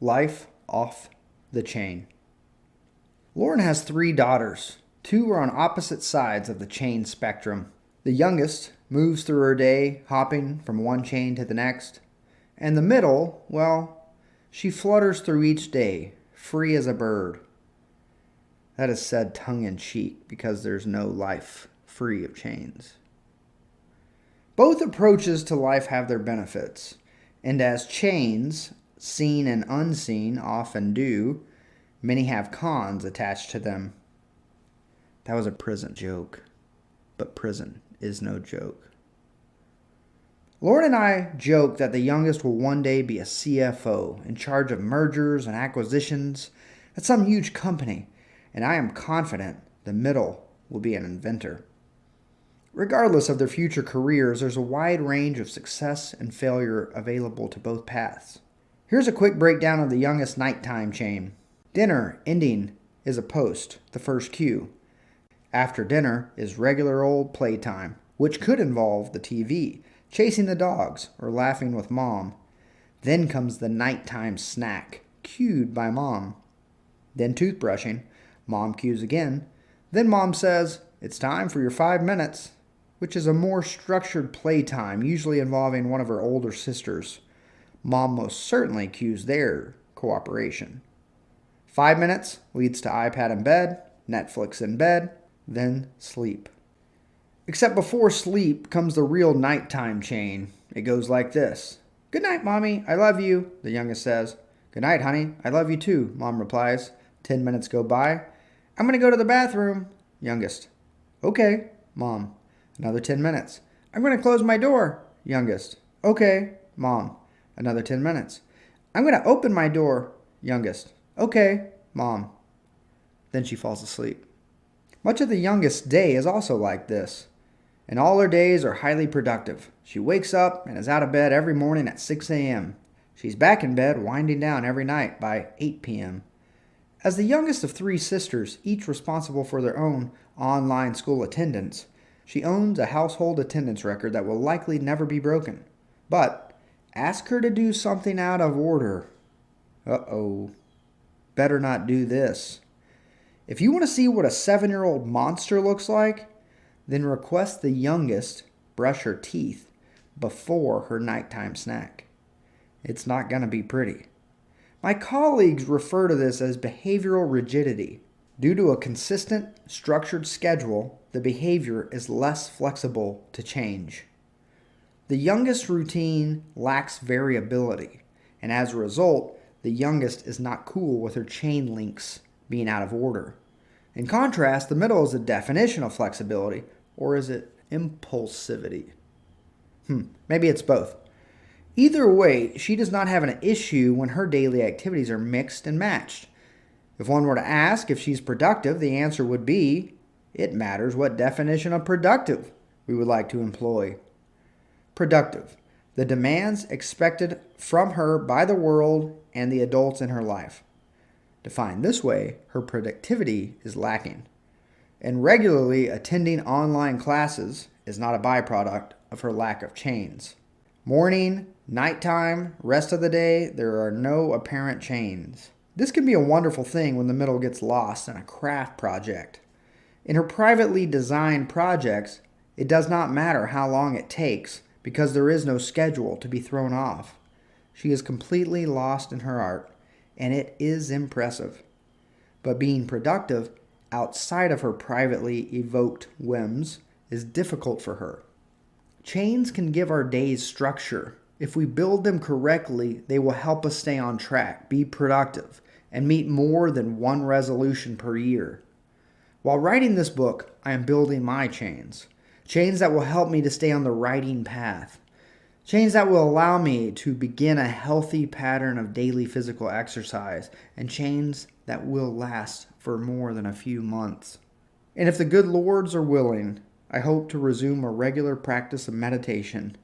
Life off the chain. Lauren has 3 daughters. 2 are on opposite sides of the chain spectrum. The youngest moves through her day, hopping from one chain to the next. And the middle, well, she flutters through each day, free as a bird. That is said tongue-in-cheek because there's no life free of chains. Both approaches to life have their benefits, and as chains, seen and unseen, often do, many have cons attached to them. That was a prison joke, but prison is no joke. Lauren and I joke that the youngest will one day be a CFO in charge of mergers and acquisitions at some huge company, and I am confident the middle will be an inventor. Regardless of their future careers, there's a wide range of success and failure available to both paths. Here's a quick breakdown of the youngest nighttime chain. Dinner ending is a post, the first cue. After dinner is regular old playtime, which could involve the TV, chasing the dogs, or laughing with mom. Then comes the nighttime snack, cued by mom. Then toothbrushing. Mom cues again. Then mom says, "It's time for your 5 minutes," which is a more structured playtime, usually involving one of her older sisters. Mom most certainly cues their cooperation. 5 minutes leads to iPad in bed, Netflix in bed, then sleep. Except before sleep comes the real nighttime chain. It goes like this. "Good night, Mommy. I love you," the youngest says. "Good night, honey. I love you too," Mom replies. 10 minutes go by. "I'm going to go to the bathroom," youngest. "Okay," Mom. Another 10 minutes. "I'm going to close my door," youngest. "Okay," Mom. Another 10 minutes. "I'm going to open my door," youngest. "Okay, Mom." Then she falls asleep. Much of the youngest's day is also like this. And all her days are highly productive. She wakes up and is out of bed every morning at 6 a.m. She's back in bed winding down every night by 8 p.m. As the youngest of 3 sisters, each responsible for their own online school attendance, she owns a household attendance record that will likely never be broken. But ask her to do something out of order. Uh-oh. Better not do this. If you want to see what a 7-year-old monster looks like, then request the youngest brush her teeth before her nighttime snack. It's not going to be pretty. My colleagues refer to this as behavioral rigidity. Due to a consistent, structured schedule, the behavior is less flexible to change. The youngest routine lacks variability, and as a result, the youngest is not cool with her chain links being out of order. In contrast, the middle is the definition of flexibility, or is it impulsivity? Maybe it's both. Either way, she does not have an issue when her daily activities are mixed and matched. If one were to ask if she's productive, the answer would be, it matters what definition of productive we would like to employ. Productive, the demands expected from her by the world and the adults in her life. Defined this way, her productivity is lacking. And regularly attending online classes is not a byproduct of her lack of chains. Morning, nighttime, rest of the day, there are no apparent chains. This can be a wonderful thing when the middle gets lost in a craft project. In her privately designed projects, it does not matter how long it takes because there is no schedule to be thrown off. She is completely lost in her art, and it is impressive. But being productive outside of her privately evoked whims is difficult for her. Chains can give our days structure. If we build them correctly, they will help us stay on track, be productive, and meet more than one resolution per year. While writing this book, I am building my chains. Chains that will help me to stay on the writing path. Chains that will allow me to begin a healthy pattern of daily physical exercise, and chains that will last for more than a few months. And if the good lords are willing, I hope to resume a regular practice of meditation.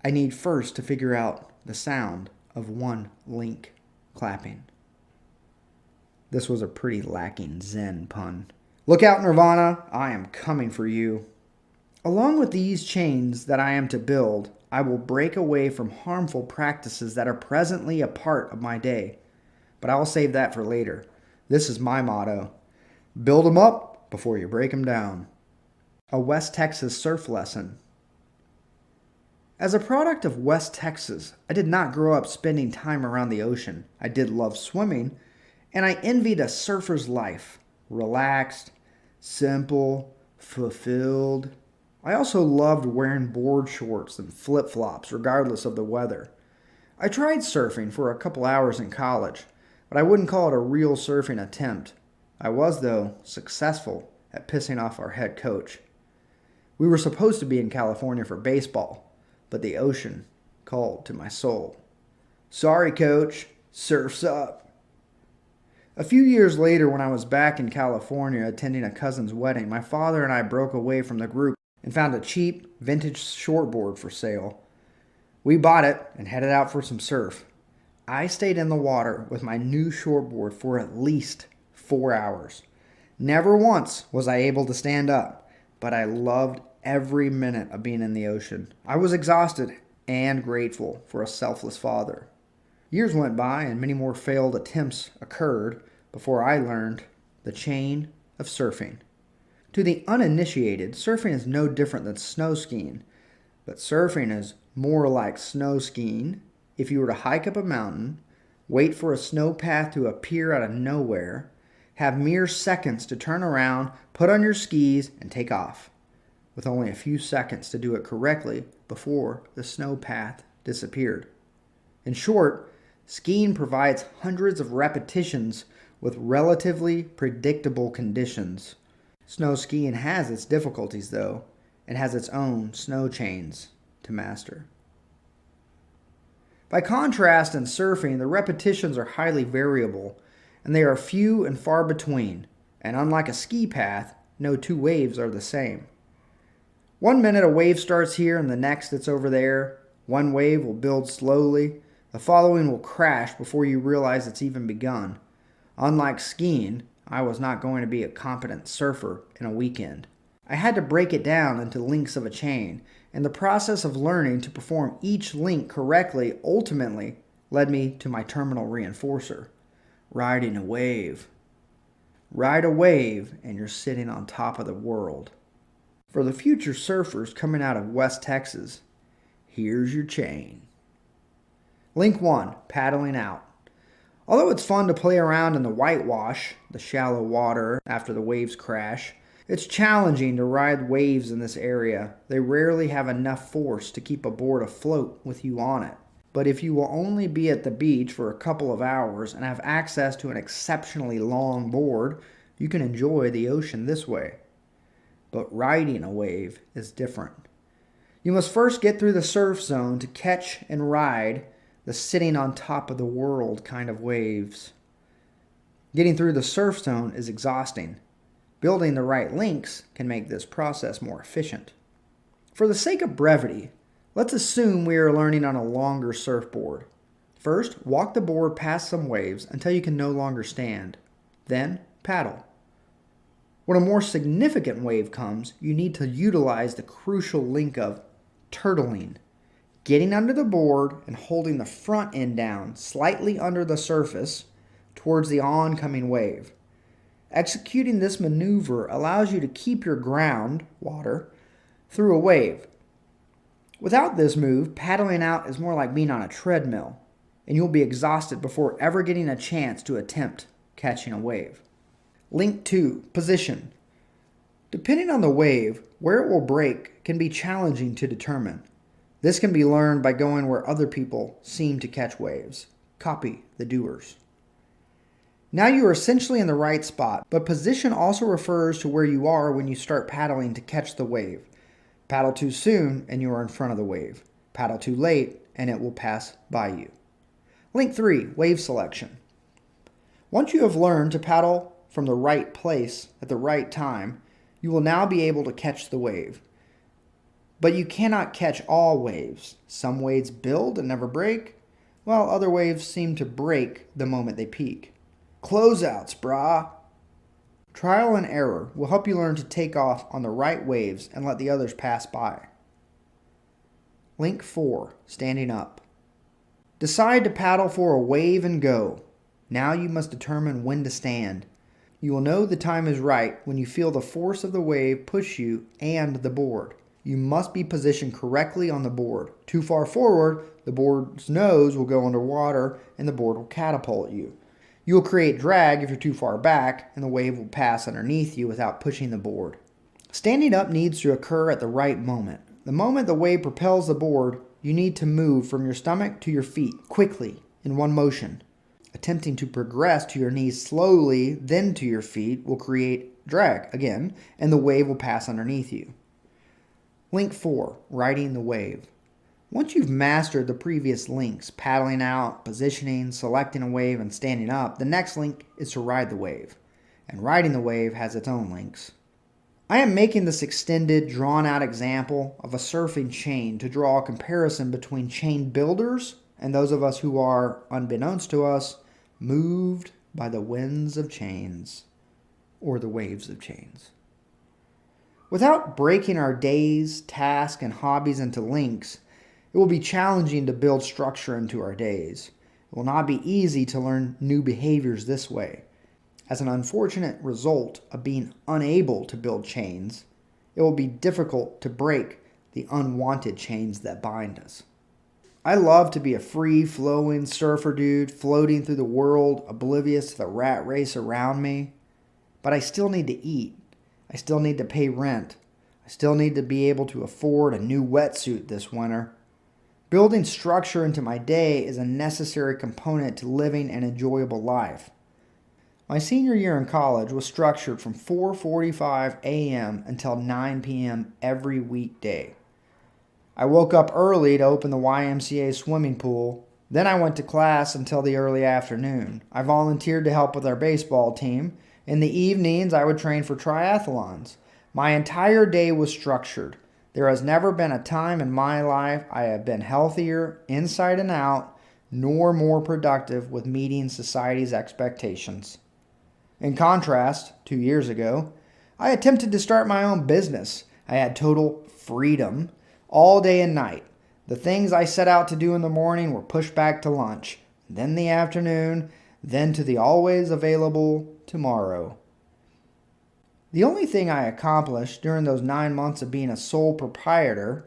I need first to figure out the sound of one link clapping. This was a pretty lacking Zen pun. Look out, Nirvana, I am coming for you. Along with these chains that I am to build, I will break away from harmful practices that are presently a part of my day. but I'll save that for later. This is my motto: build 'em up before you break 'em down. A West Texas surf lesson. As a product of West Texas, I did not grow up spending time around the ocean. I did love swimming, and I envied a surfer's life. Relaxed, simple, fulfilled. I also loved wearing board shorts and flip-flops regardless of the weather. I tried surfing for a couple hours in college, but I wouldn't call it a real surfing attempt. I was, though, successful at pissing off our head coach. We were supposed to be in California for baseball, but the ocean called to my soul. Sorry, coach, surf's up. A few years later, when I was back in California attending a cousin's wedding, my father and I broke away from the group and found a cheap, vintage shortboard for sale. We bought it and headed out for some surf. I stayed in the water with my new shortboard for at least 4 hours. Never once was I able to stand up, but I loved every minute of being in the ocean. I was exhausted and grateful for a selfless father. Years went by and many more failed attempts occurred before I learned the chain of surfing. To the uninitiated, surfing is no different than snow skiing, but surfing is more like snow skiing if you were to hike up a mountain, wait for a snow path to appear out of nowhere, have mere seconds to turn around, put on your skis, and take off, with only a few seconds to do it correctly before the snow path disappeared. In short, skiing provides hundreds of repetitions with relatively predictable conditions. Snow skiing has its difficulties, though, and has its own snow chains to master. By contrast, in surfing, the repetitions are highly variable, and they are few and far between, and unlike a ski path, no two waves are the same. One minute a wave starts here and the next it's over there. One wave will build slowly. The following will crash before you realize it's even begun. Unlike skiing, I was not going to be a competent surfer in a weekend. I had to break it down into links of a chain, and the process of learning to perform each link correctly ultimately led me to my terminal reinforcer: riding a wave. Ride a wave and you're sitting on top of the world. For the future surfers coming out of West Texas, here's your chain. Link 1, paddling out. Although it's fun to play around in the whitewash, the shallow water after the waves crash, it's challenging to ride waves in this area. They rarely have enough force to keep a board afloat with you on it. But if you will only be at the beach for a couple of hours and have access to an exceptionally long board, you can enjoy the ocean this way. But riding a wave is different. You must first get through the surf zone to catch and ride the sitting on top of the world kind of waves. Getting through the surf zone is exhausting. Building the right links can make this process more efficient. For the sake of brevity, let's assume we are learning on a longer surfboard. First, walk the board past some waves until you can no longer stand. Then, paddle. When a more significant wave comes, you need to utilize the crucial link of turtling, getting under the board and holding the front end down slightly under the surface towards the oncoming wave. Executing this maneuver allows you to keep your ground, water, through a wave. Without this move, paddling out is more like being on a treadmill, and you'll be exhausted before ever getting a chance to attempt catching a wave. Link 2, position. Depending on the wave, where it will break can be challenging to determine. This can be learned by going where other people seem to catch waves. Copy the doers. Now you are essentially in the right spot, but position also refers to where you are when you start paddling to catch the wave. Paddle too soon and you are in front of the wave. Paddle too late and it will pass by you. Link 3, wave selection. Once you have learned to paddle from the right place at the right time, you will now be able to catch the wave. But you cannot catch all waves. Some waves build and never break, while other waves seem to break the moment they peak. Closeouts, brah. Trial and error will help you learn to take off on the right waves and let the others pass by. Link 4, standing up. Decide to paddle for a wave and go. Now you must determine when to stand. You will know the time is right when you feel the force of the wave push you and the board. You must be positioned correctly on the board. Too far forward, the board's nose will go underwater and the board will catapult you. You will create drag if you're too far back, and the wave will pass underneath you without pushing the board. Standing up needs to occur at the right moment. The moment the wave propels the board, you need to move from your stomach to your feet quickly in one motion. Attempting to progress to your knees slowly, then to your feet, will create drag again, and the wave will pass underneath you. Link 4, riding the wave. Once you've mastered the previous links, paddling out, positioning, selecting a wave, and standing up, the next link is to ride the wave. And riding the wave has its own links. I am making this extended, drawn-out example of a surfing chain to draw a comparison between chain builders and those of us who are, unbeknownst to us, moved by the winds of chains, or the waves of chains. Without breaking our days, tasks, and hobbies into links, it will be challenging to build structure into our days. It will not be easy to learn new behaviors this way. As an unfortunate result of being unable to build chains, it will be difficult to break the unwanted chains that bind us. I love to be a free-flowing surfer dude floating through the world, oblivious to the rat race around me. But I still need to eat. I still need to pay rent. I still need to be able to afford a new wetsuit this winter. Building structure into my day is a necessary component to living an enjoyable life. My senior year in college was structured from 4:45 a.m. until 9 p.m. every weekday. I woke up early to open the YMCA swimming pool. Then I went to class until the early afternoon. I volunteered to help with our baseball team. In the evenings, I would train for triathlons. My entire day was structured. There has never been a time in my life I have been healthier, inside and out, nor more productive with meeting society's expectations. In contrast, 2 years ago, I attempted to start my own business. I had total freedom all day and night. The things I set out to do in the morning were pushed back to lunch, then the afternoon, then to the always available tomorrow. The only thing I accomplished during those 9 months of being a sole proprietor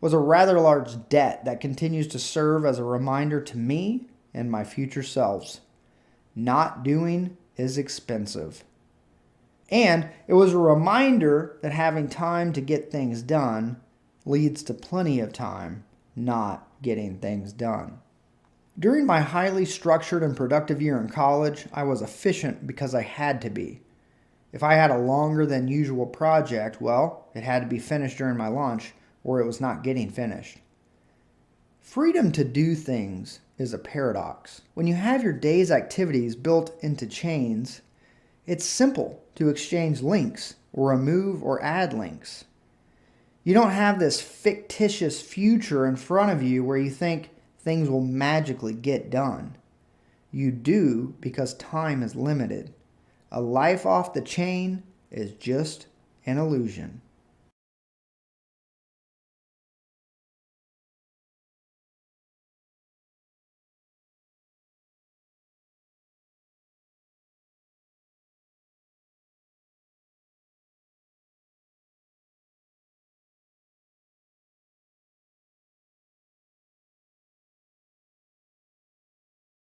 was a rather large debt that continues to serve as a reminder to me and my future selves. Not doing is expensive. And it was a reminder that having time to get things done leads to plenty of time not getting things done. During my highly structured and productive year in college, I was efficient because I had to be. If I had a longer than usual project, well, it had to be finished during my lunch, or it was not getting finished. Freedom to do things is a paradox. When you have your day's activities built into chains, it's simple to exchange links or remove or add links. You don't have this fictitious future in front of you where you think things will magically get done. You do because time is limited. A life off the chain is just an illusion.